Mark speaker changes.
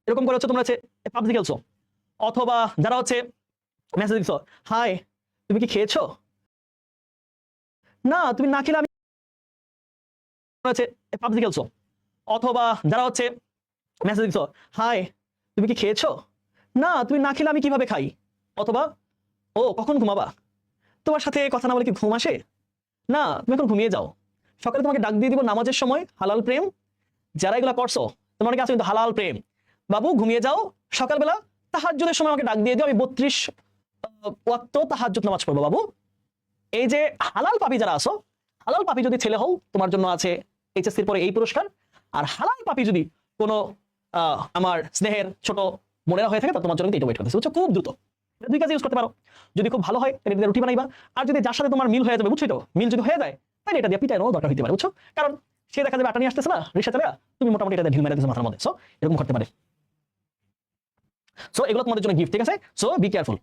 Speaker 1: এরকম করে হচ্ছে তোমরা হচ্ছে পাবজি খেলছো, অথবা যারা হচ্ছে মেসেজ দিচ্ছ, হাই তুমি কি খেয়েছো, না তুমি না খেলে আমি হচ্ছে পাবজি খেলছো, অথবা যারা হচ্ছে মেসেজ দিচ্ছ, হাই তুমি কি খেয়েছো, না তুমি না খেলে আমি কিভাবে খাই, অথবা ও কখন ঘুমাবা, তোমার সাথে কথা না বলে কি ঘুম আসে, না তুমি এখন ঘুমিয়ে যাও, সকালে তোমাকে ডাক দিয়ে দিব নামাজের সময়, হালাল প্রেম। যারা এগুলো করছো তোমার অনেকে আছে কিন্তু হালাল প্রেম, বাবু ঘুমিয়ে যাও, সকালবেলা তাহাজ্জুদের সময় আমাকে ডাক দিয়ে দিও, আমি 32 ওয়াক্ত তাহাজ্জুদ নামাজ পড়বো বাবু। এই যে হালাল পাপী যারা আছো, হালাল পাপী যদি ছেলে হও তোমার জন্য আছে এইচএসসির পরে এই পুরস্কার, আর হালাল পাপী যদি কোনো আমার স্নেহের ছোট বোনেরা হয়ে থাকে তা তোমার জন্য এটা ওয়েট করতেছে, বুঝছো? খুব দ্রুত এটা দুই কাজে ইউজ করতে পারো। যদি খুব ভালো হয় তাহলে রুটি বানাইবা, আর যদি যার সাথে তোমার মিল হয়ে যাবে, বুঝছো, তো মিল যদি হয়ে যায় তাহলে এটা দিয়ে পিটানোর দরকার হতে পারে, বুঝছো? কারণ সে দেখা যাবে আটা নিয়ে আসতেছে না রিক্সা চালিয়ে, তুমি মোটামুটি এটা ঢিল মেরে দিচ্ছ মাথার মধ্যে, সো এরকম করতে পারে। সো এগুলো তোমাদের জন্য গিফট, ঠিক আছে? So be careful.